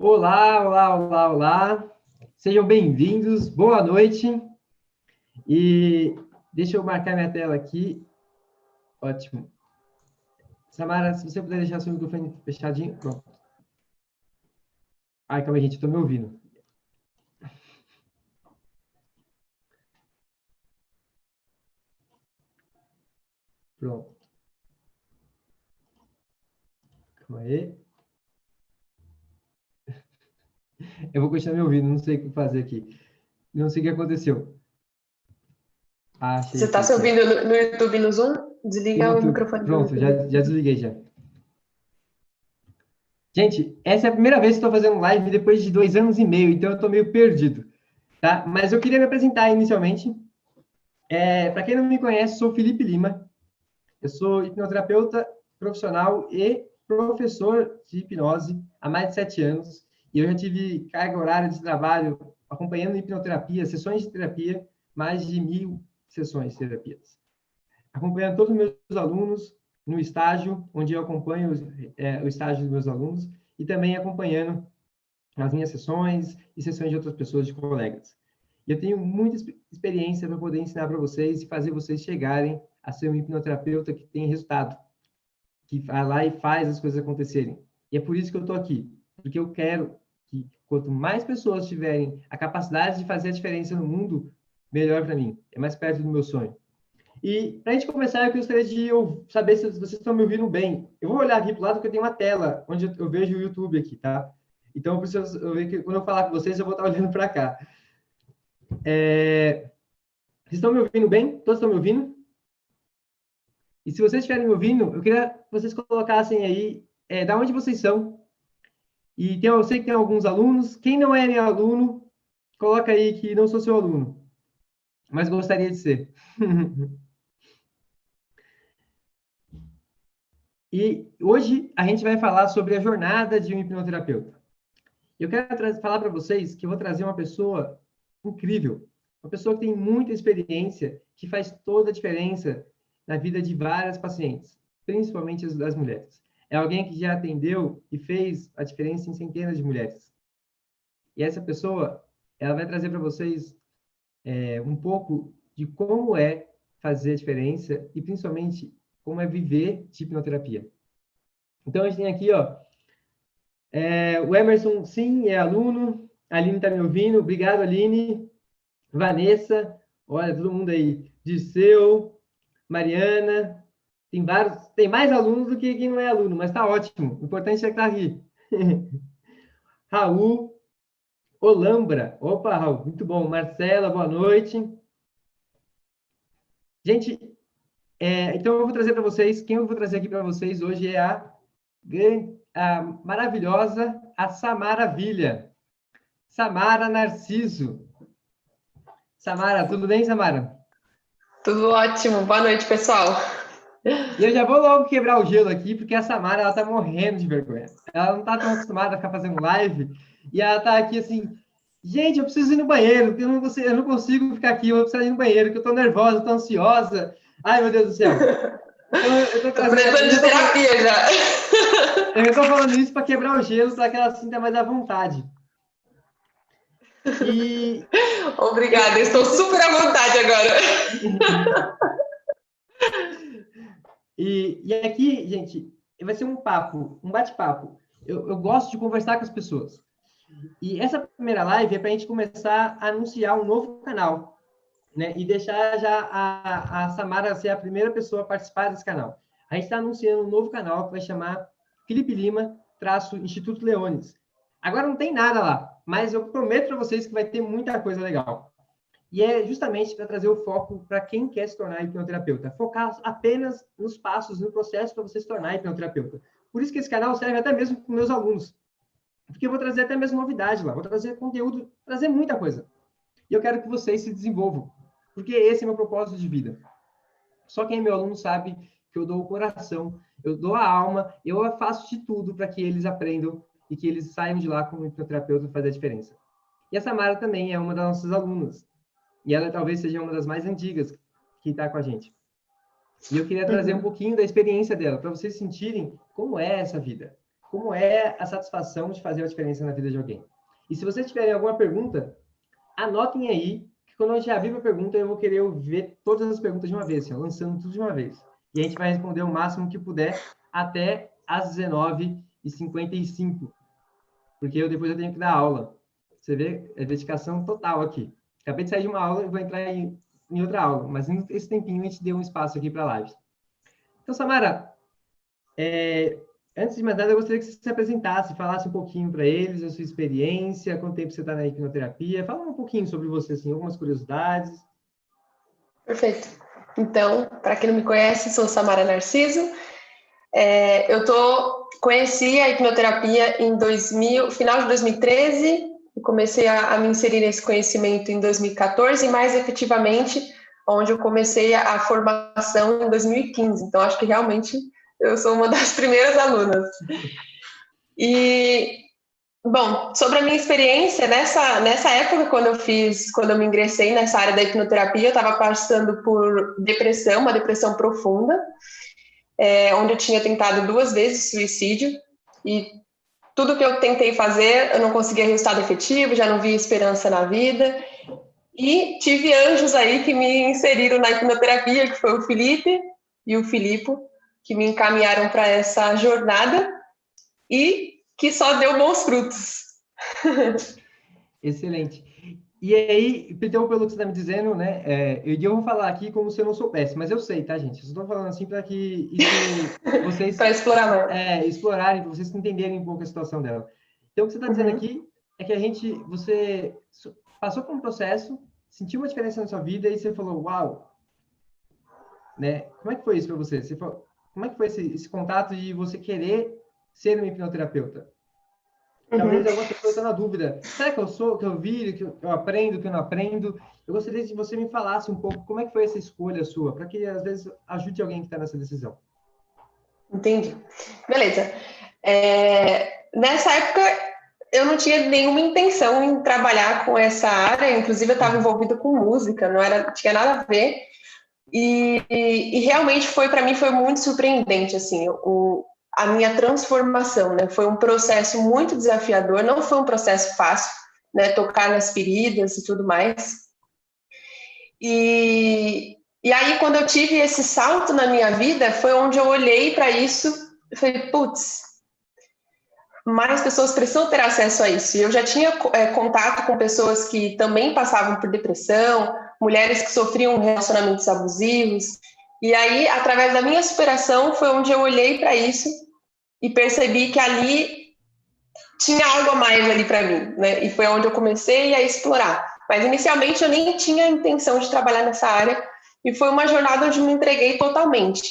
Olá, olá, olá, olá. Sejam bem-vindos, boa noite. E deixa eu marcar minha tela aqui. Ótimo. Samara, se você puder deixar seu microfone fechadinho. Pronto. Ai, calma aí, gente, estou me ouvindo. Pronto. Calma aí. Eu vou continuar me ouvindo, não sei o que fazer aqui. Não sei o que aconteceu. Ah, achei Você está aqui, se certo. ouvindo no YouTube no Zoom? Desliga o YouTube. microfone do Pronto, YouTube. já desliguei já. Gente, essa é a primeira vez que estou fazendo live depois de 2 anos e meio, então eu estou meio perdido, tá? Mas eu queria me apresentar inicialmente. Para quem não me conhece, sou Felipe Lima. Eu sou hipnoterapeuta profissional e professor de hipnose há mais de 7 anos. E eu já tive carga horária de trabalho acompanhando hipnoterapia, sessões de terapia, mais de 1.000 sessões de terapias. Acompanhando todos os meus alunos no estágio, onde eu acompanho o estágio dos meus alunos, e também acompanhando as minhas sessões e sessões de outras pessoas, de colegas. E eu tenho muita experiência para poder ensinar para vocês e fazer vocês chegarem a ser um hipnoterapeuta que tem resultado, que vai lá e faz as coisas acontecerem. E é por isso que eu estou aqui, porque eu quero que quanto mais pessoas tiverem a capacidade de fazer a diferença no mundo, melhor para mim, é mais perto do meu sonho. E para a gente começar, eu gostaria de saber se vocês estão me ouvindo bem. Eu vou olhar aqui para o lado porque eu tenho uma tela onde eu vejo o YouTube aqui, tá? Então, eu preciso ver que quando eu falar com vocês, eu vou estar olhando para cá. Vocês estão me ouvindo bem? Todos estão me ouvindo? E se vocês estiverem me ouvindo, eu queria que vocês colocassem aí da onde vocês são. E eu sei que tem alguns alunos. Quem não é meu aluno, coloca aí que não sou seu aluno, mas gostaria de ser. E hoje a gente vai falar sobre a jornada de um hipnoterapeuta. Eu quero falar para vocês que eu vou trazer uma pessoa incrível, uma pessoa que tem muita experiência, que faz toda a diferença na vida de várias pacientes, principalmente as das mulheres. É alguém que já atendeu e fez a diferença em centenas de mulheres. E essa pessoa, ela vai trazer para vocês um pouco de como é fazer a diferença e principalmente como é viver de hipnoterapia. Então a gente tem aqui, ó, o Emerson, sim, é aluno. A Aline está me ouvindo. Obrigado, Aline. Vanessa, olha, todo mundo aí. Dirceu, Mariana. Tem vários, tem mais alunos do que quem não é aluno, mas está ótimo. O importante é estar aqui. Raul, Olambra. Opa, Raul, muito bom. Marcela, boa noite. Gente, então eu vou trazer para vocês, quem eu vou trazer aqui para vocês hoje é a maravilhosa, a Samaravilha. Samara Narciso. Samara, tudo bem, Samara? Tudo ótimo. Boa noite, pessoal. E eu já vou logo quebrar o gelo aqui, porque a Samara, ela tá morrendo de vergonha. Ela não tá tão acostumada a ficar fazendo live, e ela tá aqui assim, gente, eu preciso ir no banheiro, porque eu não consigo ficar aqui, eu preciso ir no banheiro, que eu tô nervosa, eu tô ansiosa. Ai, meu Deus do céu. Então, eu tô Tô trazendo, precisando de terapia já. eu já tô falando isso para quebrar o gelo, para que ela sinta mais à vontade. E Obrigada, estou super à vontade agora. E aqui, gente, vai ser um papo, um bate-papo. Eu gosto de conversar com as pessoas. E essa primeira live é para a gente começar a anunciar um novo canal, né? E deixar já a Samara ser a primeira pessoa a participar desse canal. A gente está anunciando um novo canal que vai chamar Felipe Lima, Instituto Leones. Agora não tem nada lá, mas eu prometo para vocês que vai ter muita coisa legal. E é justamente para trazer o foco para quem quer se tornar hipnoterapeuta. Focar apenas nos passos, no processo para você se tornar hipnoterapeuta. Por isso que esse canal serve até mesmo para meus alunos. Porque eu vou trazer até mesmo novidade lá, vou trazer conteúdo, trazer muita coisa. E eu quero que vocês se desenvolvam. Porque esse é meu propósito de vida. Só quem é meu aluno sabe que eu dou o coração, eu dou a alma, eu faço de tudo para que eles aprendam e que eles saiam de lá como hipnoterapeuta fazer a diferença. E a Samara também é uma das nossas alunas. E ela talvez seja uma das mais antigas que está com a gente. E eu queria trazer um pouquinho da experiência dela, para vocês sentirem como é essa vida. como é a satisfação de fazer a diferença na vida de alguém. E se vocês tiverem alguma pergunta, anotem aí, que quando a gente abrir a pergunta, eu vou querer ver todas as perguntas de uma vez, assim, lançando tudo de uma vez. E a gente vai responder o máximo que puder até às 19h55, porque depois eu tenho que dar aula. Você vê, é dedicação total aqui. Acabei de sair de uma aula e vou entrar em outra aula, mas nesse tempinho a gente deu um espaço aqui para lives. Então, Samara, antes de mais nada, eu gostaria que você se apresentasse, falasse um pouquinho para eles, a sua experiência, quanto tempo você está na hipnoterapia. Fala um pouquinho sobre você, assim, algumas curiosidades. Perfeito. Então, para quem não me conhece, sou Samara Narciso. Conheci a hipnoterapia em final de 2013 e comecei a me inserir nesse conhecimento em 2014 e mais efetivamente, onde eu comecei a formação em 2015. Então, acho que realmente eu sou uma das primeiras alunas. E, bom, sobre a minha experiência, nessa época, quando eu me ingressei nessa área da hipnoterapia, eu estava passando por depressão, uma depressão profunda, onde eu tinha tentado 2 vezes suicídio, e tudo que eu tentei fazer, eu não conseguia resultado efetivo, já não via esperança na vida, e tive anjos aí que me inseriram na hipnoterapia, que foi o Felipe e o Filipe, que me encaminharam para essa jornada, e que só deu bons frutos. Excelente. E aí, então, pelo que você está me dizendo, né, eu vou falar aqui como se eu não soubesse, mas eu sei, tá, gente? Eu estou falando assim para que vocês para explorar mais. Explorarem, para vocês entenderem um pouco a situação dela. Então, o que você está dizendo aqui é que você passou por um processo, sentiu uma diferença na sua vida e você falou, uau, né? Como é que foi isso para você? Como é que foi esse contato de você querer ser um hipnoterapeuta? Talvez algumas pessoas estão na dúvida. Será que eu sou, que eu viro, que eu aprendo, que eu não aprendo? Eu gostaria de você me falasse um pouco como é que foi essa escolha sua, para que às vezes ajude alguém que está nessa decisão. Entendi. Beleza. Nessa época, eu não tinha nenhuma intenção em trabalhar com essa área, inclusive eu estava envolvida com música, não tinha nada a ver. E realmente para mim foi muito surpreendente, assim, a minha transformação, né? Foi um processo muito desafiador, não foi um processo fácil, né? Tocar nas feridas e tudo mais. E aí, quando eu tive esse salto na minha vida, foi onde eu olhei para isso e falei, putz, mais pessoas precisam ter acesso a isso. E eu já tinha contato com pessoas que também passavam por depressão, mulheres que sofriam relacionamentos abusivos. E aí, através da minha superação, foi onde eu olhei para isso e percebi que ali tinha algo a mais ali para mim, né? E foi onde eu comecei a explorar. Mas inicialmente eu nem tinha a intenção de trabalhar nessa área e foi uma jornada onde me entreguei totalmente,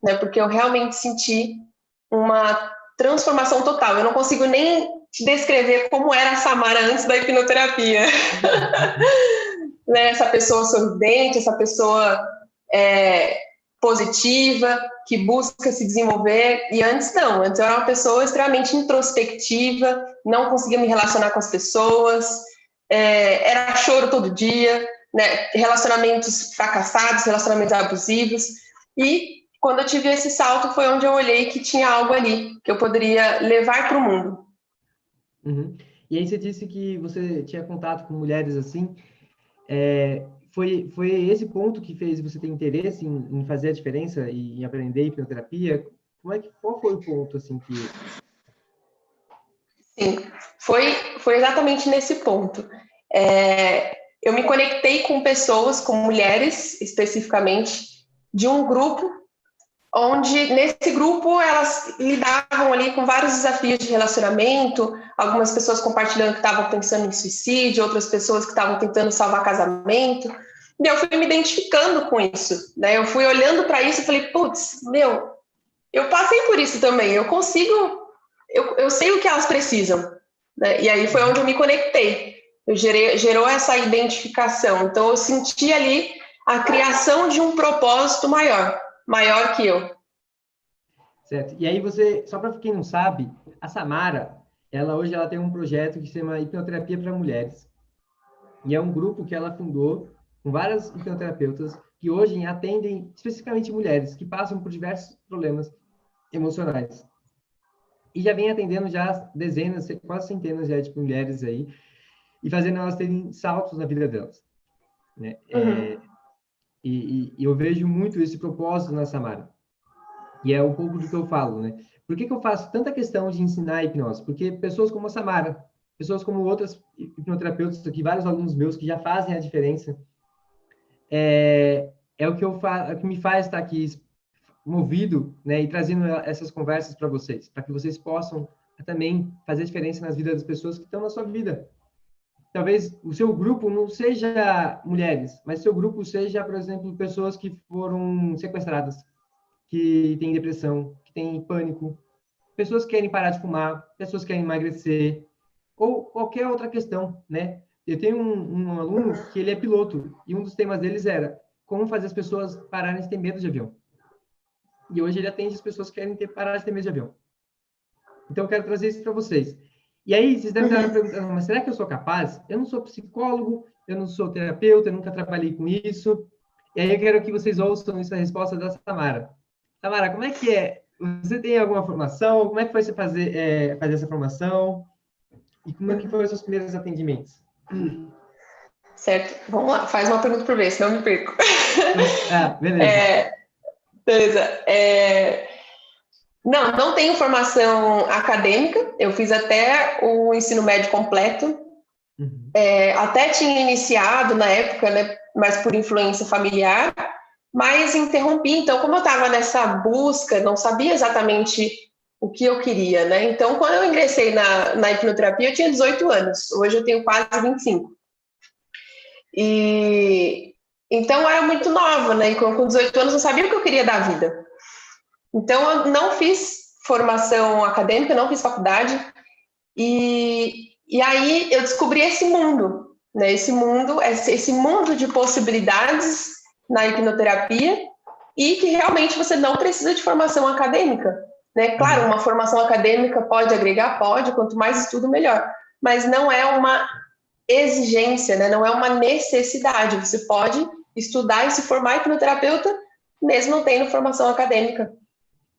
né? Porque eu realmente senti uma transformação total. Eu não consigo nem te descrever como era a Samara antes da hipnoterapia. Né? Essa pessoa sorridente, essa pessoa positiva, que busca se desenvolver. E antes não, antes eu era uma pessoa extremamente introspectiva, não conseguia me relacionar com as pessoas, era choro todo dia, né? Relacionamentos fracassados, relacionamentos abusivos. E quando eu tive esse salto foi onde eu olhei que tinha algo ali que eu poderia levar para o mundo. Uhum. E aí você disse que você tinha contato com mulheres assim. Foi esse ponto que fez você ter interesse em fazer a diferença e em aprender hipnoterapia? Qual foi o ponto assim que... Sim, foi exatamente nesse ponto. Eu me conectei com pessoas, com mulheres especificamente, de um grupo onde nesse grupo elas lidavam ali com vários desafios de relacionamento, algumas pessoas compartilhando que estavam pensando em suicídio, outras pessoas que estavam tentando salvar casamento, e eu fui me identificando com isso, né? Eu fui olhando para isso e falei, putz, eu passei por isso também, eu consigo, eu sei o que elas precisam, né? E aí foi onde eu me conectei, gerou essa identificação, então eu senti ali a criação de um propósito maior que eu. Certo. E aí você, só para quem não sabe, a Samara, hoje ela tem um projeto que se chama Hipnoterapia para Mulheres. E é um grupo que ela fundou com várias hipnoterapeutas que hoje atendem especificamente mulheres que passam por diversos problemas emocionais. e já vem atendendo já dezenas, quase centenas já de mulheres aí, e fazendo elas terem saltos na vida delas, né? E eu vejo muito esse propósito na Samara. E é um pouco do que eu falo, né? Por que que eu faço tanta questão de ensinar a hipnose? Porque pessoas como a Samara, pessoas como outras hipnoterapeutas aqui, vários alunos meus que já fazem a diferença, é o que eu faço, é o que me faz estar aqui movido, né, e trazendo essas conversas para vocês, para que vocês possam também fazer diferença nas vidas das pessoas que estão na sua vida. Talvez o seu grupo não seja mulheres, mas seu grupo seja, por exemplo, pessoas que foram sequestradas, que têm depressão, que têm pânico, pessoas que querem parar de fumar, pessoas que querem emagrecer, ou qualquer outra questão, né? Eu tenho um aluno que ele é piloto, e um dos temas deles era como fazer as pessoas pararem de ter medo de avião. E hoje ele atende as pessoas que querem parar de ter medo de avião. Então, eu quero trazer isso para vocês. E aí, vocês devem estar perguntando, mas será que eu sou capaz? Eu não sou psicólogo, eu não sou terapeuta, eu nunca trabalhei com isso. E aí, eu quero que vocês ouçam essa resposta da Samara. Samara, como é que é? Você tem alguma formação? Como é que foi você fazer essa formação? E como é que foram os seus primeiros atendimentos? Certo, vamos lá, faz uma pergunta por vez, senão eu me perco. Beleza. Beleza. Não tenho formação acadêmica, eu fiz até o ensino médio completo, até tinha iniciado na época, né, mas por influência familiar, mas interrompi. Então, como eu estava nessa busca, não sabia exatamente o que eu queria, né? Então, quando eu ingressei na hipnoterapia, eu tinha 18 anos, hoje eu tenho quase 25. E então eu era muito nova, né? E com 18 anos eu não sabia o que eu queria da vida. Então eu não fiz formação acadêmica, não fiz faculdade. E aí eu descobri esse mundo, né? Esse mundo de possibilidades na hipnoterapia e que realmente você não precisa de formação acadêmica, né? Claro, uma formação acadêmica pode agregar, pode, quanto mais estudo, melhor. Mas não é uma exigência, né? Não é uma necessidade. Você pode estudar e se formar hipnoterapeuta mesmo não tendo formação acadêmica.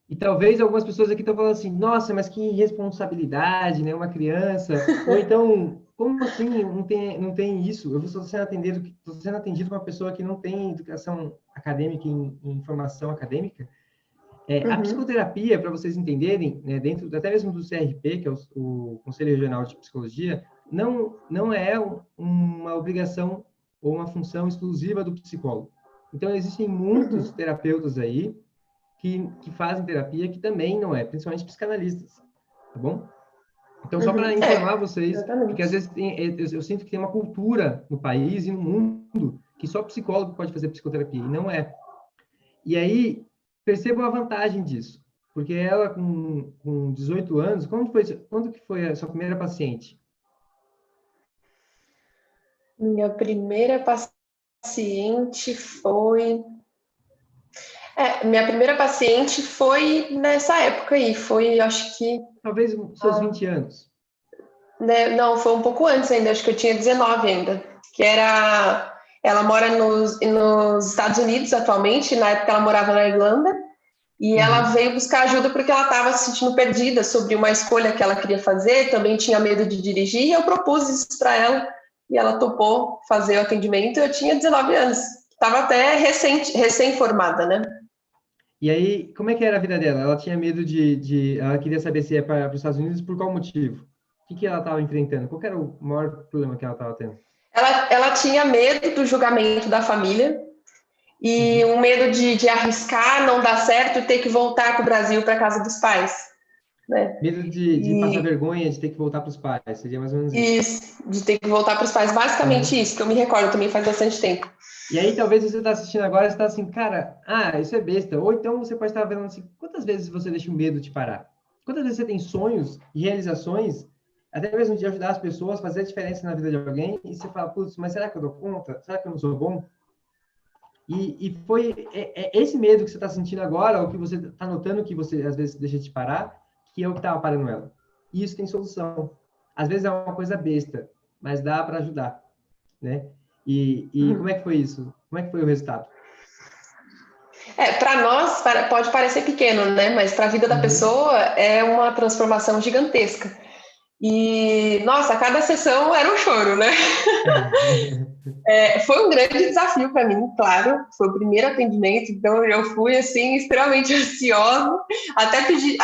E talvez algumas pessoas aqui estão falando assim, nossa, mas que irresponsabilidade, né? Uma criança. Ou então, como assim? Não tem isso? Eu estou sendo atendido por uma pessoa que não tem educação acadêmica em formação acadêmica. A psicoterapia, para vocês entenderem, né, dentro até mesmo do CRP, que é o Conselho Regional de Psicologia, não é uma obrigação ou uma função exclusiva do psicólogo. Então, existem muitos terapeutas aí que fazem terapia que também não é, principalmente psicanalistas, tá bom? Então, só para informar vocês, porque às vezes eu sinto que tem uma cultura no país e no mundo que só psicólogo pode fazer psicoterapia, e não é. E aí, percebam a vantagem disso, porque ela, com 18 anos, quando que foi a sua primeira paciente? Minha primeira paciente foi... minha primeira paciente foi nessa época aí, foi, acho que... Talvez os seus 20 anos. Né, não, foi um pouco antes ainda, acho que eu tinha 19 ainda, que era... Ela mora nos Estados Unidos atualmente, na época ela morava na Irlanda, e ela veio buscar ajuda porque ela estava se sentindo perdida sobre uma escolha que ela queria fazer, também tinha medo de dirigir, e eu propus isso para ela, e ela topou fazer o atendimento. Eu tinha 19 anos, estava até recém-formada, né? E aí, como é que era a vida dela? Ela tinha medo ela queria saber se ia para os Estados Unidos por qual motivo? O que ela estava enfrentando? Qual era o maior problema que ela estava tendo? Ela tinha medo do julgamento da família, e um medo de arriscar, não dar certo e ter que voltar para o Brasil, para a casa dos pais. Né? Medo de passar vergonha, de ter que voltar para os pais, seria mais ou menos isso. Isso, de ter que voltar para os pais, basicamente isso, que eu me recordo também faz bastante tempo. E aí, talvez você está assistindo agora e está assim, cara, isso é besta. Ou então você pode estar vendo assim, quantas vezes você deixa o medo te parar? Quantas vezes você tem sonhos e realizações, até mesmo de ajudar as pessoas, fazer a diferença na vida de alguém, e você fala, putz, mas será que eu dou conta? Será que eu não sou bom? E foi esse medo que você está sentindo agora, ou que você está notando que você às vezes deixa de parar, que é o que estava parando ela. E isso tem solução. Às vezes é uma coisa besta, mas dá para ajudar, né? E como é que foi isso? Como é que foi o resultado? Para nós pode parecer pequeno, né? Mas para a vida da Uhum. pessoa é uma transformação gigantesca. E, nossa, cada sessão era um choro, né? Foi um grande desafio para mim, claro. Foi o primeiro atendimento, então eu fui, assim, extremamente ansiosa. Até pedi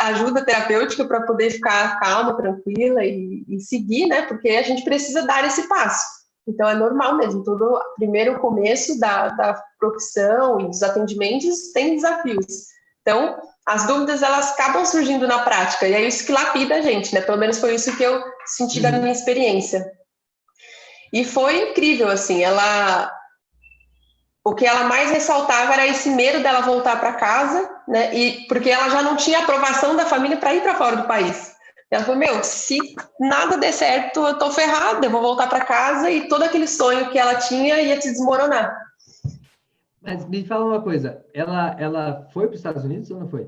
ajuda terapêutica para poder ficar calma, tranquila e seguir, né? Porque a gente precisa dar esse passo. Então, é normal mesmo. Todo primeiro começo da profissão e dos atendimentos tem desafios. Então, as dúvidas, elas acabam surgindo na prática. E é isso que lapida a gente, né? Pelo menos foi isso que eu senti da minha Uhum. experiência. E foi incrível, assim, o que ela mais ressaltava era esse medo dela voltar para casa, né? E porque ela já não tinha aprovação da família para ir para fora do país. Ela falou: "Meu, se nada der certo, eu tô ferrada, eu vou voltar para casa e todo aquele sonho que ela tinha ia se desmoronar". Mas me fala uma coisa, ela foi para os Estados Unidos ou não foi?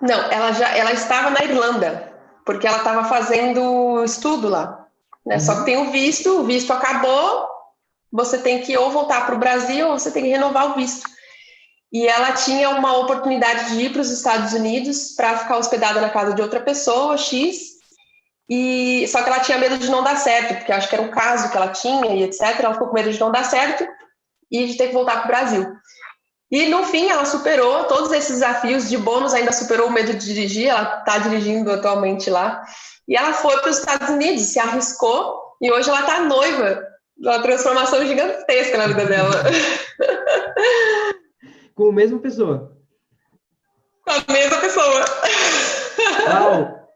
Não, ela estava na Irlanda, porque ela estava fazendo estudo lá, né? Só que Uhum. tem o visto acabou, você tem que ou voltar para o Brasil ou você tem que renovar o visto. E ela tinha uma oportunidade de ir para os Estados Unidos para ficar hospedada na casa de outra pessoa, X, e só que ela tinha medo de não dar certo, porque acho que era um caso que ela tinha e etc. Ela ficou com medo de não dar certo e de ter que voltar para o Brasil. E no fim ela superou todos esses desafios, de bônus ainda superou o medo de dirigir, ela está dirigindo atualmente lá. E ela foi para os Estados Unidos, se arriscou, e hoje ela está noiva, uma transformação gigantesca na vida dela. Com a mesma pessoa. Com a mesma pessoa. Uau!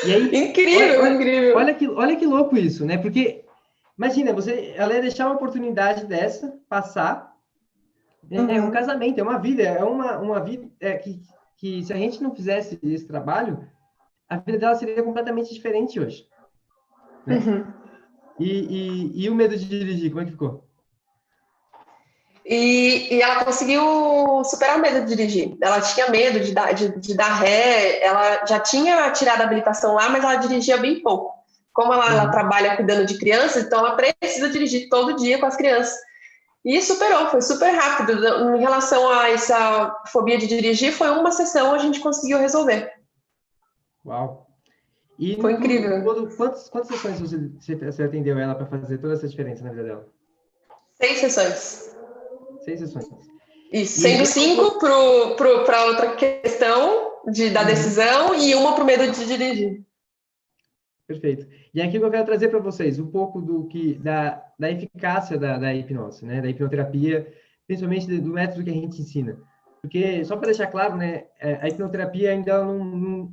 E aí, Incrível, incrível. olha que louco isso, né? Porque, imagina, ela ia deixar uma oportunidade dessa passar, é um Uhum, casamento, é uma vida, uma vida que se a gente não fizesse esse trabalho, a vida dela seria completamente diferente hoje, né? uhum. E o medo de dirigir, como é que ficou? E ela conseguiu superar o medo de dirigir. Ela tinha medo de dar ré, ela já tinha tirado a habilitação lá, mas ela dirigia bem pouco. Como ela Uhum. trabalha cuidando de crianças, então ela precisa dirigir todo dia com as crianças. E superou, foi super rápido. Em relação a essa fobia de dirigir, foi uma sessão a gente conseguiu resolver. Uau! E Foi no incrível. todo, quantas sessões você atendeu ela para fazer toda essa diferença na vida dela? 6 sessões. 6 sessões. Isso, E sendo ela cinco falou. para outra questão da Uhum. decisão e uma para o medo de dirigir. Perfeito. E aqui que eu quero trazer para vocês um pouco da eficácia da hipnose, né? Da hipnoterapia, principalmente do método que a gente ensina. Porque, só para deixar claro, né? A hipnoterapia ainda não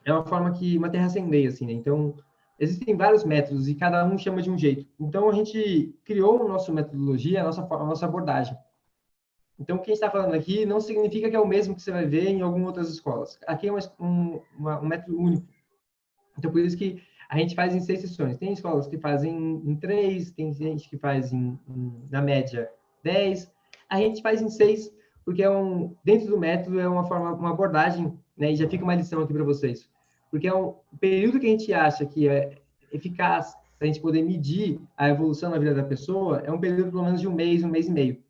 é uma forma uma terra sem lei, assim, né? Então, existem vários métodos e cada um chama de um jeito. Então, a gente criou a nossa metodologia, a nossa abordagem. Então, o que a gente está falando aqui não significa que é o mesmo que você vai ver em algumas outras escolas. Aqui é um método único. Então, por isso que a gente faz em 6 sessões. Tem escolas que fazem em 3, tem gente que faz na média, 10. A gente faz em 6, porque dentro do método é uma abordagem, né? E já fica uma lição aqui para vocês. Porque é um período que a gente acha que é eficaz para a gente poder medir a evolução na vida da pessoa, é um período pelo menos de um mês e meio.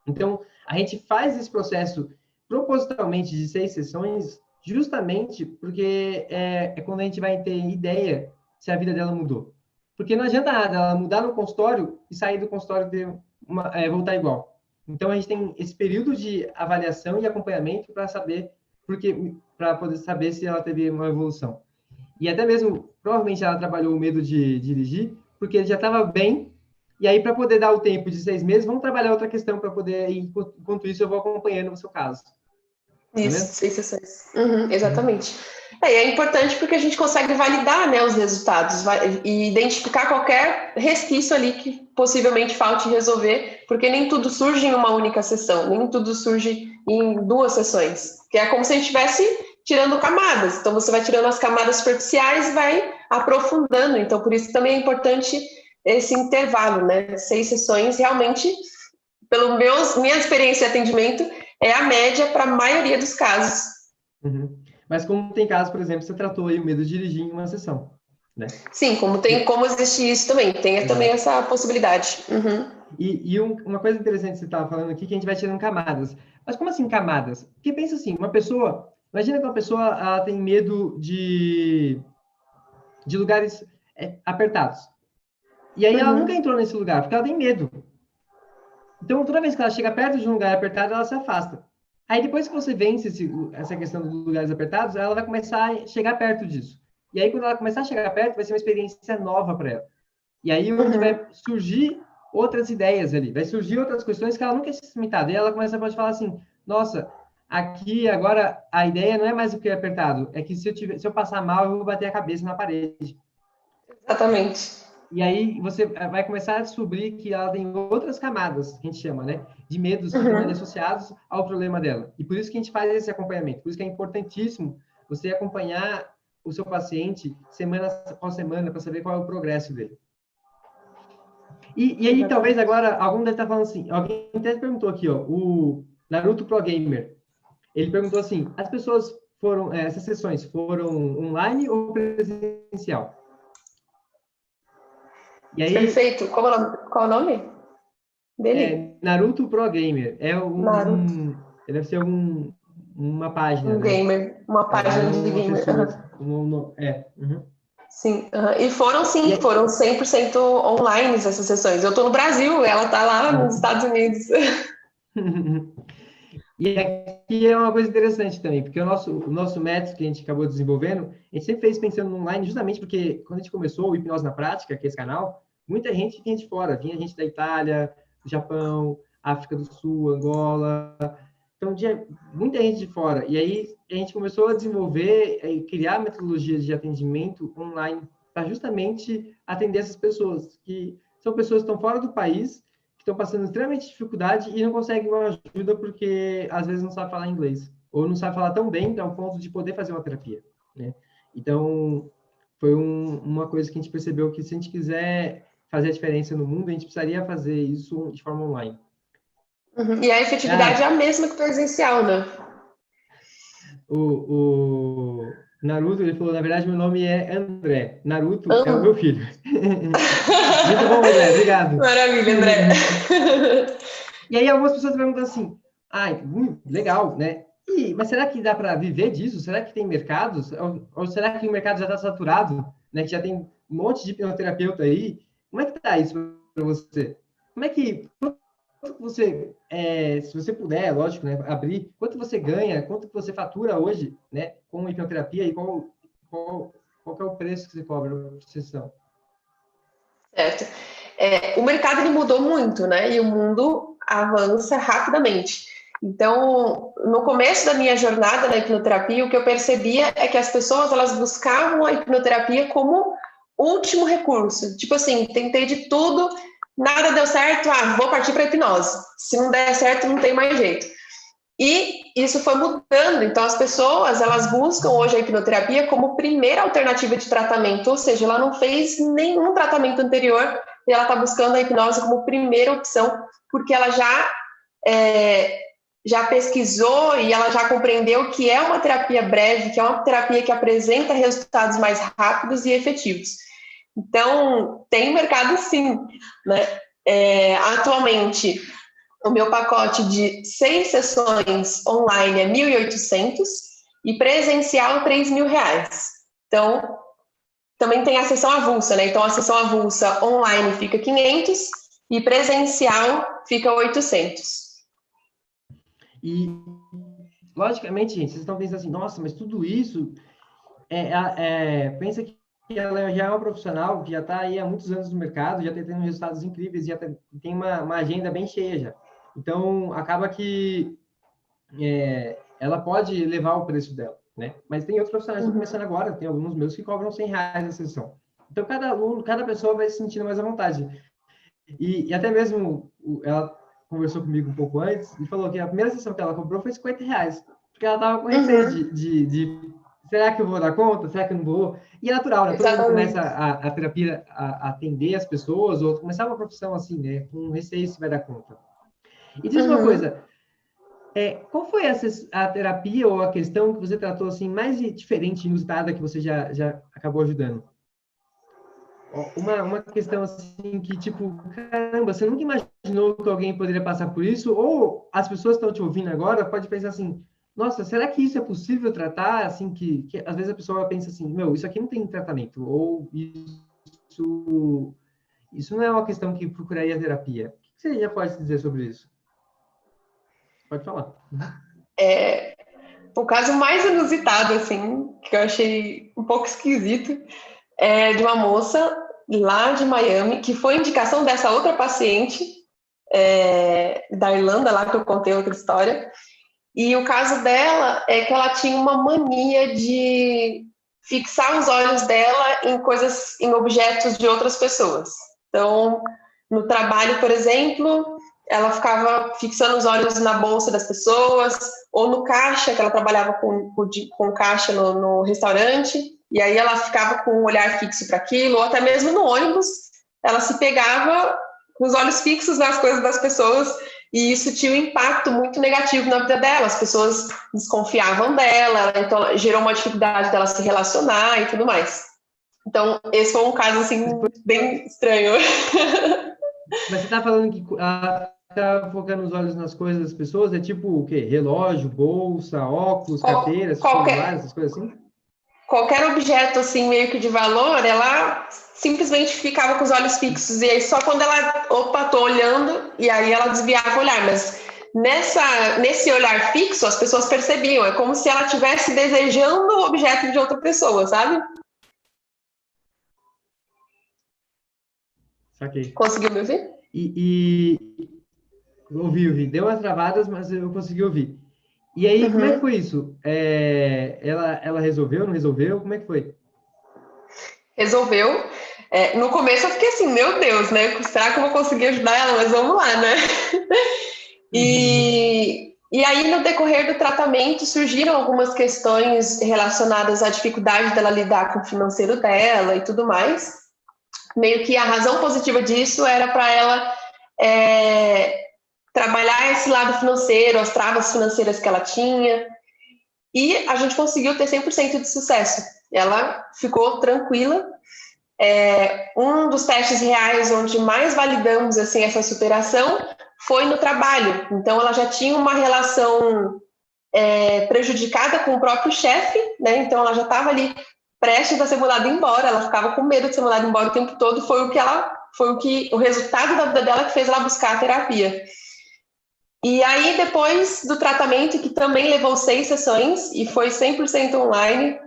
Então, a gente faz esse processo propositalmente de 6 sessões, justamente porque é quando a gente vai ter ideia se a vida dela mudou. Porque não adianta nada ela mudar no consultório e sair do consultório voltar igual. Então, a gente tem esse período de avaliação e acompanhamento para saber, para poder saber se ela teve uma evolução. E até mesmo, provavelmente, ela trabalhou o medo de dirigir, porque ele já estava bem. E aí, para poder dar o tempo de 6 meses, vamos trabalhar outra questão para poder, enquanto isso, eu vou acompanhando o seu caso. Não é Isso, mesmo? 6 sessões. Uhum, Uhum. exatamente. E é importante porque a gente consegue validar, né, os resultados e identificar qualquer resquício ali que possivelmente falte resolver, porque nem tudo surge em uma única sessão, nem tudo surge em 2 sessões, que é como se a gente estivesse tirando camadas. Então você vai tirando as camadas superficiais e vai aprofundando. Então por isso também é importante esse intervalo, né? 6 sessões realmente, minha experiência de atendimento, é a média para a maioria dos casos. Uhum. Mas como tem casos, por exemplo, você tratou aí o medo de dirigir em uma sessão, né? Sim, como existe isso também, tem também Exato. essa possibilidade. Uhum. Uma coisa interessante que você estava falando aqui, que a gente vai tirando camadas. Mas como assim camadas? Porque pensa assim, uma pessoa... Imagina que uma pessoa ela tem medo de lugares apertados. E aí ela nunca entrou nesse lugar, porque ela tem medo. Então, toda vez que ela chega perto de um lugar apertado, ela se afasta. Aí, depois que você vence essa questão dos lugares apertados, ela vai começar a chegar perto disso. E aí, quando ela começar a chegar perto, vai ser uma experiência nova para ela. E aí, onde vai surgir outras ideias ali, vai surgir outras questões que ela nunca tinha experimentado. E ela pode falar assim, nossa, aqui agora a ideia não é mais o que é apertado, é que se eu passar mal, eu vou bater a cabeça na parede. Exatamente. E aí você vai começar a descobrir que ela tem outras camadas, que a gente chama, né? De medos que estão ali associados ao problema dela. E por isso que a gente faz esse acompanhamento. Por isso que é importantíssimo você acompanhar o seu paciente semana após semana para saber qual é o progresso dele. E aí, talvez agora, algum deve estar falando assim, alguém até perguntou aqui, ó, o Naruto Pro Gamer. Ele perguntou assim, as pessoas essas sessões foram online ou presencial? E aí, perfeito. Qual é o nome dele? Naruto Pro Gamer. Naruto. Deve ser uma página, né? Gamer. Uma página de gamer. Sim. E foram, sim, foram 100% online essas sessões. Eu estou no Brasil, ela está lá nos Estados Unidos. E aqui é uma coisa interessante também, porque o nosso método que a gente acabou desenvolvendo, a gente sempre fez pensando no online, justamente porque quando a gente começou o Hipnose na Prática, que é esse canal, muita gente vinha de fora, vinha gente da Itália, do Japão, África do Sul, Angola. Então, tinha muita gente de fora. E aí, a gente começou a desenvolver e criar metodologias de atendimento online para justamente atender essas pessoas, que são pessoas que estão fora do país, que estão passando extremamente dificuldade e não conseguem uma ajuda porque, às vezes, não sabe falar inglês. Ou não sabe falar tão bem ao ponto de poder fazer uma terapia, né? Então, foi uma coisa que a gente percebeu que se a gente quiser fazer a diferença no mundo, a gente precisaria fazer isso de forma online. E a efetividade é a mesma que presencial, né? O Naruto, ele falou, na verdade, meu nome é André. Naruto é o meu filho. Muito bom, André, obrigado. Maravilha, André. E aí algumas pessoas perguntam assim, legal, né? Mas será que dá para viver disso? Será que tem mercados? Ou será que o mercado já está saturado? Né? Que já tem um monte de hipnoterapeuta aí? Como é que tá isso para você? Como é que você, se você puder, lógico, né, abrir, quanto você ganha, quanto você fatura hoje, né, com hipnoterapia e qual que é o preço que você cobra por sessão? Certo. O mercado ele mudou muito, né, e o mundo avança rapidamente. Então, no começo da minha jornada na hipnoterapia, o que eu percebia é que as pessoas, elas buscavam a hipnoterapia como último recurso. Tipo assim, tentei de tudo, nada deu certo, vou partir para hipnose. Se não der certo, não tem mais jeito. E isso foi mudando. Então, as pessoas, elas buscam hoje a hipnoterapia como primeira alternativa de tratamento, ou seja, ela não fez nenhum tratamento anterior e ela está buscando a hipnose como primeira opção, porque ela já pesquisou e ela já compreendeu que é uma terapia breve, que é uma terapia que apresenta resultados mais rápidos e efetivos. Então, tem mercado sim, né? Atualmente, o meu pacote de 6 sessões online é 1.800 e presencial R$3.000. Então, também tem a sessão avulsa, né? Então, a sessão avulsa online fica 500 e presencial fica 800. E, logicamente, gente, vocês estão pensando assim, nossa, mas tudo isso, pensa que ela já é uma profissional que já está aí há muitos anos no mercado, já está tendo resultados incríveis, já tem uma agenda bem cheia já. Então, acaba que ela pode levar o preço dela, né? Mas tem outros profissionais que estão começando agora, tem alguns meus que cobram R$100 a sessão. Então, cada aluno, cada pessoa vai se sentindo mais à vontade. E até mesmo ela conversou comigo um pouco antes e falou que a primeira sessão que ela comprou foi R$50, porque ela estava com receio de será que eu vou dar conta? Será que eu não vou? E é natural, né? Todo mundo começa a terapia a atender as pessoas, ou começar uma profissão assim, né? Com receio se vai dar conta. E diz uma coisa, qual foi a terapia ou a questão que você tratou assim mais diferente, inusitada, que você já acabou ajudando? Uma questão assim que, tipo, caramba, você nunca imaginou imaginou que alguém poderia passar por isso? Ou as pessoas que estão te ouvindo agora podem pensar assim, nossa, será que isso é possível tratar? Assim, que às vezes a pessoa pensa assim, meu, isso aqui não tem tratamento, ou isso não é uma questão que procuraria terapia. O que você já pode dizer sobre isso? Pode falar. O caso mais inusitado, assim, que eu achei um pouco esquisito, é de uma moça lá de Miami, que foi indicação dessa outra paciente, da Irlanda, lá que eu contei outra história. E o caso dela é que ela tinha uma mania de fixar os olhos dela em coisas, em objetos de outras pessoas. Então, no trabalho, por exemplo, ela ficava fixando os olhos na bolsa das pessoas, ou no caixa, que ela trabalhava com caixa no restaurante, e aí ela ficava com um olhar fixo para aquilo, ou até mesmo no ônibus, ela se pegava com os olhos fixos nas coisas das pessoas, e isso tinha um impacto muito negativo na vida dela. As pessoas desconfiavam dela, então gerou uma dificuldade dela se relacionar e tudo mais. Então, esse foi um caso, assim, bem estranho. Mas você está falando que tá focando os olhos nas coisas das pessoas? É tipo o quê? Relógio, bolsa, óculos, carteira, celular, essas coisas assim? Qualquer objeto, assim, meio que de valor, ela simplesmente ficava com os olhos fixos. E aí, só quando ela, opa, tô olhando, e aí ela desviava o olhar. Mas nesse olhar fixo, as pessoas percebiam. É como se ela estivesse desejando o objeto de outra pessoa, sabe? Saquei. Conseguiu me ouvir? Ouvi. Deu umas travadas, mas eu consegui ouvir. E aí, como é que foi isso? Ela resolveu, não resolveu? Como é que foi? Resolveu. No começo eu fiquei assim, meu Deus, né? Será que eu vou conseguir ajudar ela? Mas vamos lá, né? E aí, no decorrer do tratamento, surgiram algumas questões relacionadas à dificuldade dela lidar com o financeiro dela e tudo mais. Meio que a razão positiva disso era para ela trabalhar esse lado financeiro, as travas financeiras que ela tinha. E a gente conseguiu ter 100% de sucesso. Ela ficou tranquila. Um dos testes reais onde mais validamos assim essa superação foi no trabalho. Então, ela já tinha uma relação prejudicada com o próprio chefe, né? Então, ela já estava ali prestes a ser mandada embora. Ela ficava com medo de ser mandada embora o tempo todo. O resultado da vida dela que fez ela buscar a terapia. E aí, depois do tratamento, que também levou 6 sessões e foi 100% online,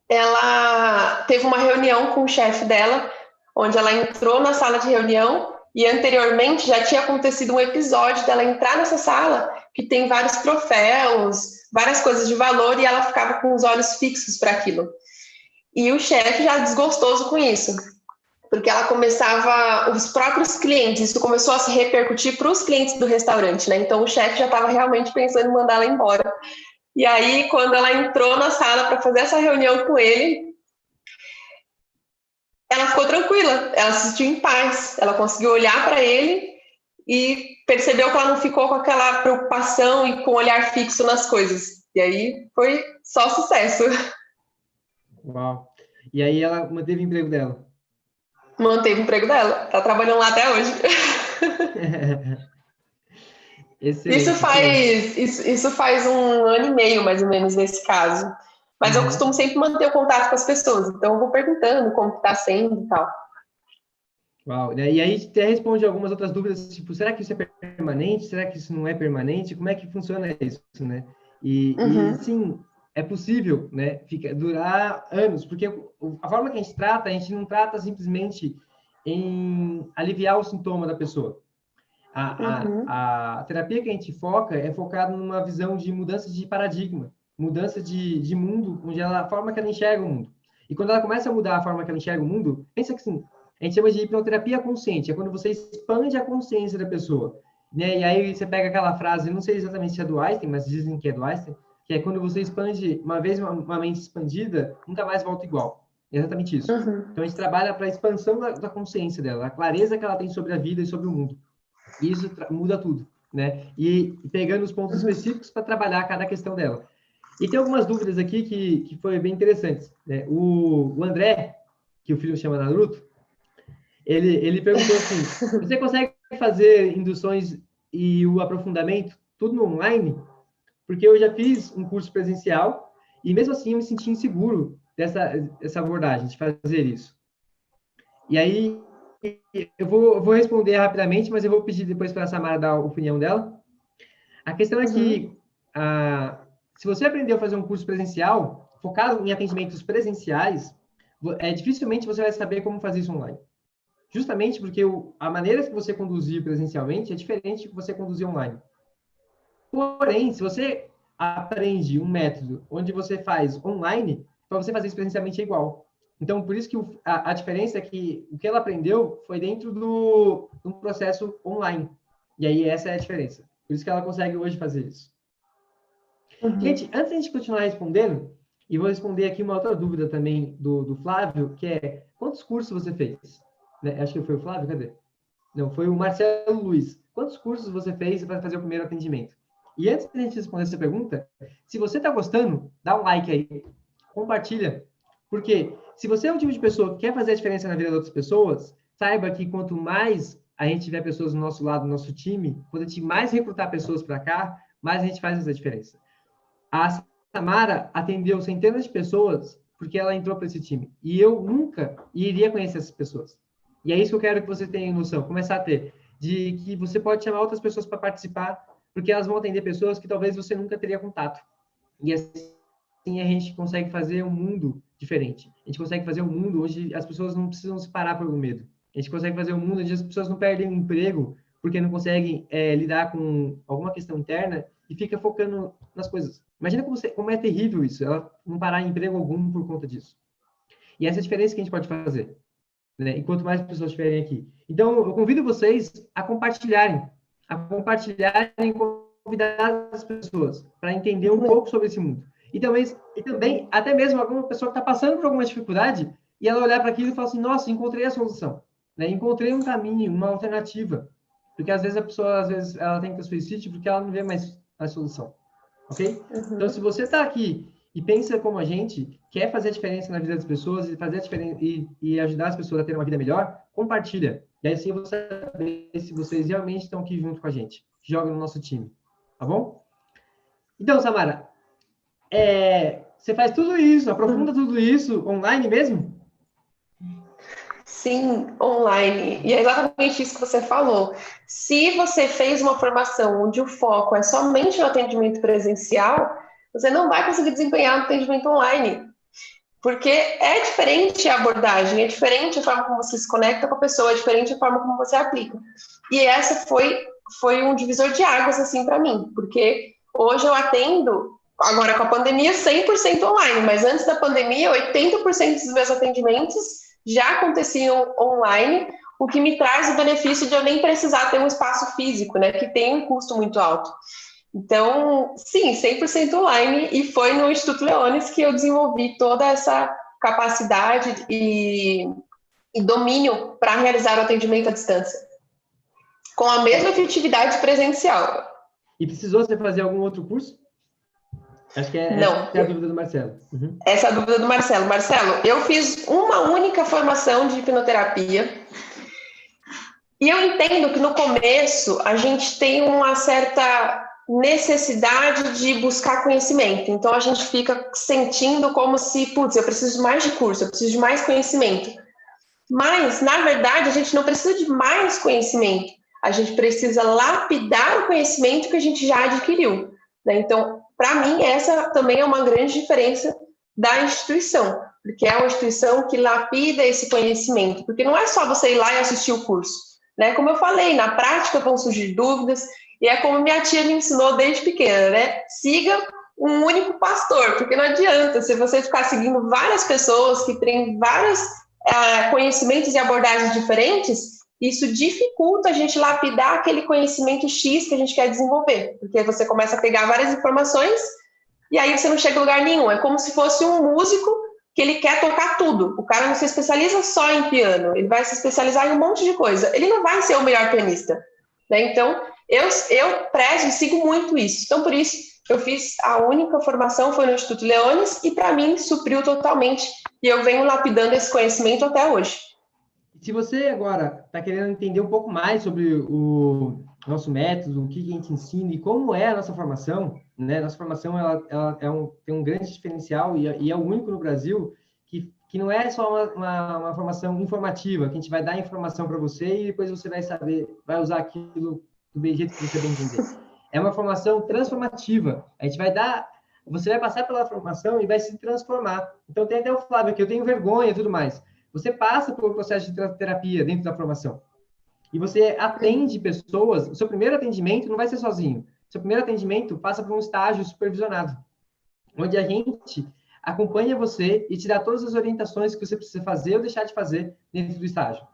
ela teve uma reunião com o chefe dela, onde ela entrou na sala de reunião e anteriormente já tinha acontecido um episódio dela entrar nessa sala que tem vários troféus, várias coisas de valor, e ela ficava com os olhos fixos para aquilo. E o chefe já desgostoso com isso, porque ela começava, os próprios clientes, isso começou a se repercutir para os clientes do restaurante, né? Então o chefe já estava realmente pensando em mandar ela embora. E aí, quando ela entrou na sala para fazer essa reunião com ele, ela ficou tranquila, ela se sentiu em paz, ela conseguiu olhar para ele e percebeu que ela não ficou com aquela preocupação e com o olhar fixo nas coisas. E aí foi só sucesso. Uau. E aí ela manteve o emprego dela? Manteve o emprego dela, tá trabalhando lá até hoje. Excelente, excelente. Isso faz 1 ano e meio, mais ou menos, nesse caso. Mas eu costumo sempre manter o contato com as pessoas, então eu vou perguntando como está sendo e tal. Uau, né? E aí até responde algumas outras dúvidas, tipo, será que isso é permanente? Será que isso não é permanente? Como é que funciona isso, né? E sim, é possível, né? Durar anos, porque a forma que a gente trata, a gente não trata simplesmente em aliviar o sintoma da pessoa. A terapia que a gente foca é focada numa visão de mudança de paradigma, mudança de mundo, a forma que ela enxerga o mundo. E quando ela começa a mudar a forma que ela enxerga o mundo, pensa que assim, a gente chama de hipnoterapia consciente, é quando você expande a consciência da pessoa. Né? E aí você pega aquela frase, não sei exatamente se é do Einstein, mas dizem que é do Einstein, que é quando você expande, uma vez uma mente expandida, nunca mais volta igual. É exatamente isso. Então a gente trabalha para a expansão da consciência dela, a clareza que ela tem sobre a vida e sobre o mundo. E isso muda tudo, né? E pegando os pontos específicos para trabalhar cada questão dela. E tem algumas dúvidas aqui que foi bem interessantes. Né? O André, que o filho chama Naruto, ele perguntou assim, você consegue fazer induções e o aprofundamento tudo no online, porque eu já fiz um curso presencial e mesmo assim eu me senti inseguro dessa abordagem, de fazer isso. E aí, eu vou responder rapidamente, mas eu vou pedir depois para a Samara dar a opinião dela. A questão é que, se você aprendeu a fazer um curso presencial, focado em atendimentos presenciais, dificilmente você vai saber como fazer isso online. Justamente porque a maneira que você conduzir presencialmente é diferente do que você conduzir online. Porém, se você aprende um método onde você faz online, para você fazer isso presencialmente é igual. Então, por isso que a diferença é que o que ela aprendeu foi dentro do processo online. E aí, essa é a diferença. Por isso que ela consegue hoje fazer isso. Gente, antes de a gente continuar respondendo, e vou responder aqui uma outra dúvida também do Flávio, que é, quantos cursos você fez? Né? Acho que foi o Flávio, cadê? Não, foi o Marcelo Luiz. Quantos cursos você fez para fazer o primeiro atendimento? E antes de a gente responder essa pergunta, se você está gostando, dá um like aí, compartilha. Porque se você é o tipo de pessoa que quer fazer a diferença na vida de outras pessoas, saiba que quanto mais a gente tiver pessoas do nosso lado, do nosso time, quando a gente mais recrutar pessoas para cá, mais a gente faz essa diferença. A Samara atendeu centenas de pessoas porque ela entrou para esse time. E eu nunca iria conhecer essas pessoas. E é isso que eu quero que você tenha noção, começar a ter, de que você pode chamar outras pessoas para participar, porque elas vão atender pessoas que talvez você nunca teria contato. E assim a gente consegue fazer um mundo diferente. A gente consegue fazer um mundo onde as pessoas não precisam se parar por medo. A gente consegue fazer um mundo onde as pessoas não perdem o emprego porque não conseguem lidar com alguma questão interna e fica focando nas coisas. Imagina como é terrível isso, ela não parar em emprego algum por conta disso. E essa é a diferença que a gente pode fazer, né? E quanto mais pessoas estiverem aqui. Então, eu convido vocês a compartilharem, convidar as pessoas para entender um pouco sobre esse mundo. E também, até mesmo alguma pessoa que está passando por alguma dificuldade e ela olhar para aquilo e falar assim, nossa, encontrei a solução, né? Encontrei um caminho, uma alternativa. Porque às vezes a pessoa, ela tem que ter suicídio porque ela não vê mais a solução. Ok? Então, se você está aqui e pensa como a gente, quer fazer a diferença na vida das pessoas e fazer a diferença e ajudar as pessoas a terem uma vida melhor, compartilha. E aí sim você vai saber se vocês realmente estão aqui junto com a gente. Joga no nosso time. Tá bom? Então, Samara, você faz tudo isso, aprofunda tudo isso online mesmo? Sim, online. E é exatamente isso que você falou. Se você fez uma formação onde o foco é somente no atendimento presencial, você não vai conseguir desempenhar no atendimento online. Porque é diferente a abordagem, é diferente a forma como você se conecta com a pessoa, é diferente a forma como você aplica. E essa foi um divisor de águas, assim, para mim. Porque hoje eu atendo, agora com a pandemia, 100% online. Mas antes da pandemia, 80% dos meus atendimentos já aconteciam online, o que me traz o benefício de eu nem precisar ter um espaço físico, né, que tem um custo muito alto. Então, sim, 100% online, e foi no Instituto Leones que eu desenvolvi toda essa capacidade e domínio para realizar o atendimento à distância, com a mesma efetividade presencial. E precisou você fazer algum outro curso? Acho que essa é a dúvida do Marcelo. Essa é a dúvida do Marcelo. Marcelo, eu fiz uma única formação de hipnoterapia e eu entendo que no começo a gente tem uma certa necessidade de buscar conhecimento. Então a gente fica sentindo como se, putz, eu preciso mais de curso, eu preciso de mais conhecimento. Mas, na verdade, a gente não precisa de mais conhecimento. A gente precisa lapidar o conhecimento que a gente já adquiriu, né? Então, para mim, essa também é uma grande diferença da instituição, porque é uma instituição que lapida esse conhecimento, porque não é só você ir lá e assistir o curso, né? Como eu falei, na prática vão surgir dúvidas, e é como minha tia me ensinou desde pequena, né? Siga um único pastor, porque não adianta, se você ficar seguindo várias pessoas que têm vários conhecimentos e abordagens diferentes, isso dificulta a gente lapidar aquele conhecimento X que a gente quer desenvolver, porque você começa a pegar várias informações e aí você não chega a lugar nenhum. É como se fosse um músico que ele quer tocar tudo. O cara não se especializa só em piano, ele vai se especializar em um monte de coisa. Ele não vai ser o melhor pianista, né? Então, eu prezo e sigo muito isso. Então, por isso, eu fiz a única formação, foi no Instituto Leones, e para mim supriu totalmente. E eu venho lapidando esse conhecimento até hoje. se você agora está querendo entender um pouco mais sobre o nosso método, o que a gente ensina e como é a nossa formação, né? Nossa formação ela tem um grande diferencial e é o único no Brasil que não é só uma formação informativa, que a gente vai dar informação para você e depois você vai saber, vai usar aquilo do jeito que você bem entender. É uma formação transformativa. A gente vai dar, você vai passar pela formação e vai se transformar. Então tem até o Flávio que eu tenho vergonha e tudo mais. Você passa pelo processo de terapia dentro da formação. E você atende pessoas. O seu primeiro atendimento não vai ser sozinho. O seu primeiro atendimento passa por um estágio supervisionado, onde a gente acompanha você e te dá todas as orientações que você precisa fazer ou deixar de fazer dentro do estágio.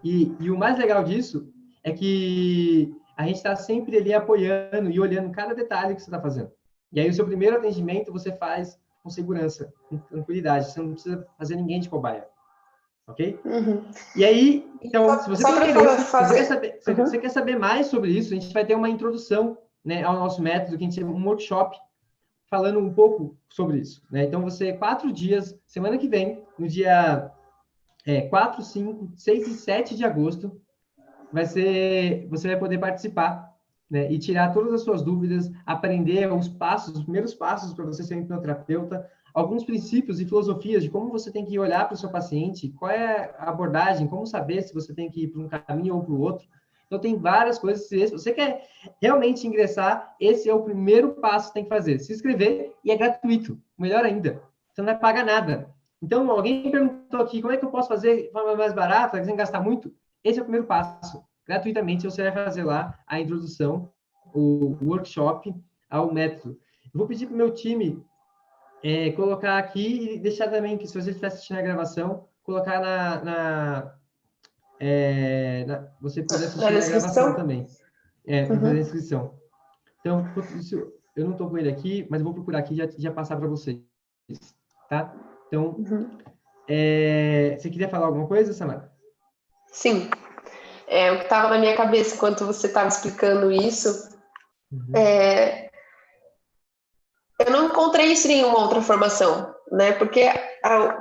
E o mais legal disso é que a gente está sempre ali apoiando e olhando cada detalhe que você está fazendo. E aí o seu primeiro atendimento você faz com segurança, com tranquilidade. Você não precisa fazer ninguém de cobaia. Ok? Uhum. E aí, então, se você só tem para interesse, você quer saber mais sobre isso, a gente vai ter uma introdução, né, ao nosso método, que a gente chama um workshop, falando um pouco sobre isso. Né? Então, 4 dias, semana que vem, no dia 4, 5, 6 e 7 de agosto, você vai poder participar, né, e tirar todas as suas dúvidas, aprender os primeiros passos para você ser um hipnoterapeuta, alguns princípios e filosofias de como você tem que olhar para o seu paciente, qual é a abordagem, como saber se você tem que ir para um caminho ou para o outro. Então, tem várias coisas. Se você quer realmente ingressar, esse é o primeiro passo que tem que fazer. Se inscrever, e é gratuito. Melhor ainda, você não vai pagar nada. Então, alguém perguntou aqui, como é que eu posso fazer de forma mais barata, sem gastar muito? Esse é o primeiro passo. Gratuitamente, você vai fazer lá a introdução, o workshop ao método. Eu vou pedir para o meu time colocar aqui e deixar também que, se você estiver assistindo a gravação, colocar você poder assistir na gravação também. Para fazer a inscrição. Então, isso, eu não estou com ele aqui, mas eu vou procurar aqui e já passar para vocês. Tá? Então, você queria falar alguma coisa, Samara? Sim. O que estava na minha cabeça enquanto você estava explicando isso, eu não encontrei isso em nenhuma outra formação, né? Porque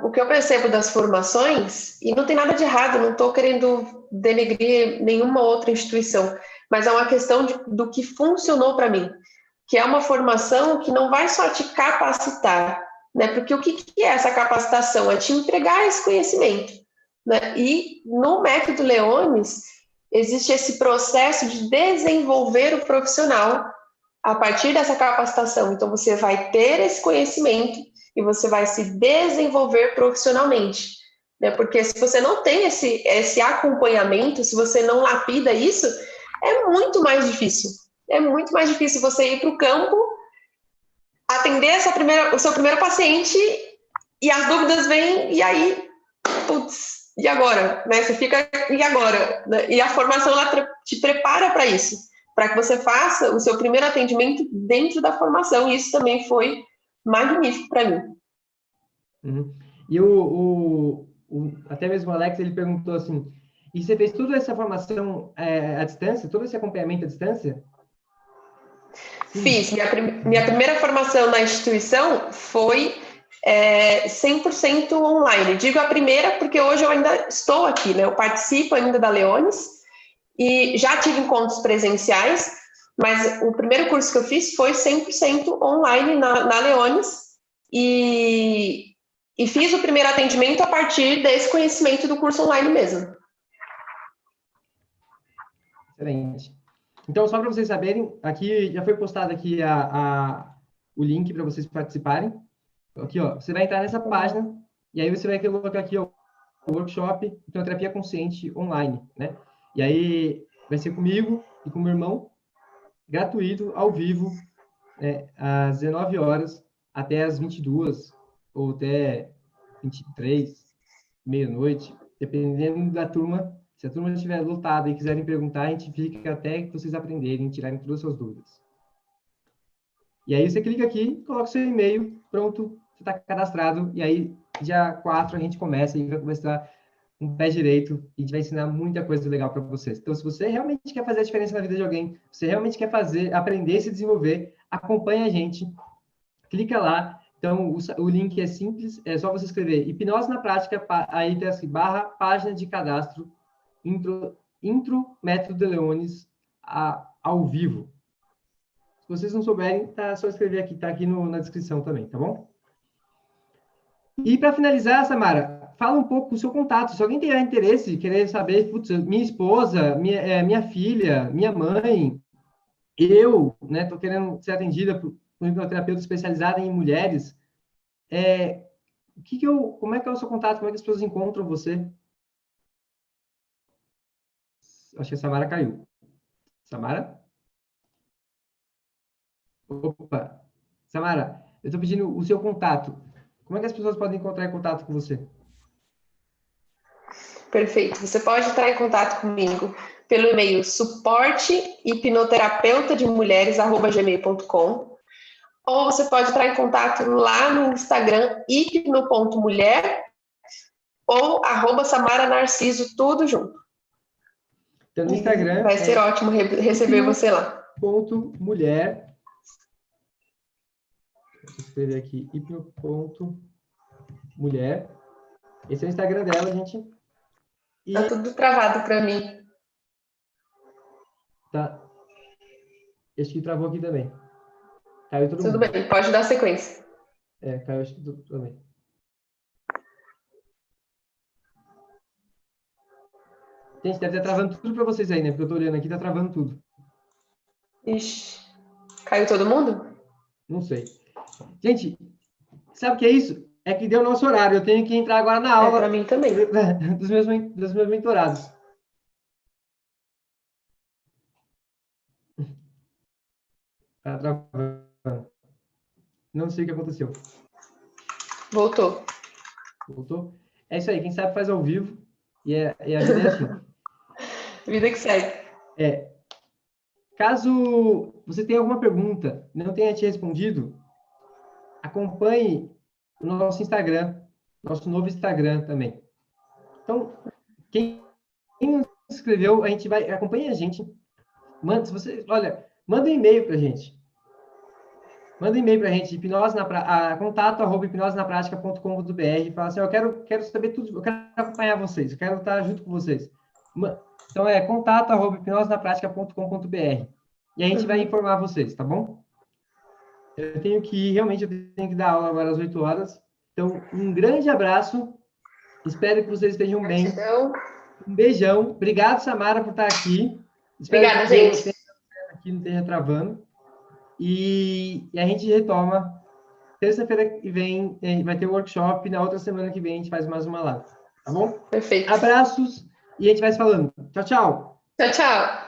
o que eu percebo das formações, e não tem nada de errado, não estou querendo denegrir nenhuma outra instituição, mas é uma questão do que funcionou para mim, que é uma formação que não vai só te capacitar, né? Porque o que é essa capacitação? É te entregar esse conhecimento, né? E no método Leones, existe esse processo de desenvolver o profissional a partir dessa capacitação. Então, você vai ter esse conhecimento e você vai se desenvolver profissionalmente, né? Porque se você não tem esse acompanhamento, se você não lapida isso, é muito mais difícil. É muito mais difícil você ir para o campo, atender o seu primeiro paciente e as dúvidas vêm e aí, putz, e agora? Né? Você fica, e agora? E a formação ela te prepara para isso, para que você faça o seu primeiro atendimento dentro da formação, e isso também foi magnífico para mim. E até mesmo o Alex, ele perguntou assim, e você fez toda essa formação à distância, todo esse acompanhamento à distância? Sim. Fiz. Minha primeira formação na instituição foi 100% online. Digo a primeira porque hoje eu ainda estou aqui, né? Eu participo ainda da Leones e já tive encontros presenciais, mas o primeiro curso que eu fiz foi 100% online na Leones e fiz o primeiro atendimento a partir desse conhecimento do curso online mesmo. Excelente. Então, só para vocês saberem, aqui já foi postado aqui o link para vocês participarem. Aqui, ó, você vai entrar nessa página e aí você vai colocar aqui ó, o workshop Hipnoterapia Consciente online, né? E aí vai ser comigo e com o meu irmão, gratuito, ao vivo, às 19 horas até às 22 ou até 23, meia-noite, dependendo da turma. Se a turma estiver lotada e quiserem perguntar, a gente fica até que vocês aprenderem, tirarem todas as suas dúvidas. E aí você clica aqui, coloca seu e-mail, pronto, você está cadastrado, e aí dia 4 a gente começa e vai começar um pé direito e a gente vai ensinar muita coisa legal para vocês. Então, se você realmente quer fazer a diferença na vida de alguém, você realmente quer aprender, se desenvolver, acompanha a gente, clica lá. Então, Então, o link é simples, é só você escrever hipnose na prática, aí tem assim, barra, página de cadastro, intro método de Leones ao vivo. Se vocês não souberem, tá só escrever aqui, tá aqui na descrição também, tá bom? E para finalizar, Samara, fala um pouco do seu contato. Se alguém tiver interesse, querer saber, putz, minha esposa, minha filha, minha mãe, eu, né, tô querendo ser atendida por um hipnoterapeuta especializado em mulheres, como é que é o seu contato? Como é que as pessoas encontram você? Acho que a Samara caiu. Samara? Opa! Samara, eu estou pedindo o seu contato. Como é que as pessoas podem entrar em contato com você? Perfeito. Você pode entrar em contato comigo pelo e-mail suportehipnoterapeutademulheres@gmail.com, ou você pode entrar em contato lá no Instagram hipno.mulher ou @Samara Narciso, tudo junto. Então, no Instagram vai ser ótimo receber você lá. Hipno.mulher. Vou escrever aqui, hipno.mulher. Esse é o Instagram dela, gente. Tá tudo travado para mim. Tá. Acho que travou aqui também. Caiu todo Tudo mundo. bem, pode dar sequência. Caiu acho que tudo também. Gente, deve estar travando tudo para vocês aí, né? Porque eu tô olhando aqui, tá travando tudo. Ixi, caiu todo mundo? Não sei. Gente, sabe o que é isso? É que deu o nosso horário. Eu tenho que entrar agora na aula. Para mim também. Dos meus mentorados. Tá travando. Não sei o que aconteceu. Voltou. Voltou? É isso aí. Quem sabe faz ao vivo. E a vida é assim. Vida que segue. Caso você tenha alguma pergunta, não tenha te respondido, acompanhe o nosso Instagram, nosso novo Instagram também. Então, quem não se inscreveu, acompanhe a gente. Manda um e-mail para a gente. Manda um e-mail para a gente, contato@hipnosenapratica.com.br, fala assim, eu quero saber tudo, eu quero acompanhar vocês, eu quero estar junto com vocês. Então, contato@hipnosenapratica.com.br. E a gente vai informar vocês, tá bom? Eu tenho que dar aula agora às 8 horas. Então, um grande abraço. Espero que vocês estejam bem. Um beijão. Obrigado, Samara, por estar aqui. Obrigada, gente. Aqui não esteja travando. E a gente retoma. Terça-feira que vem, vai ter um workshop. Na outra semana que vem, a gente faz mais uma live. Tá bom? Perfeito. Abraços. E a gente vai se falando. Tchau, tchau. Tchau, tchau.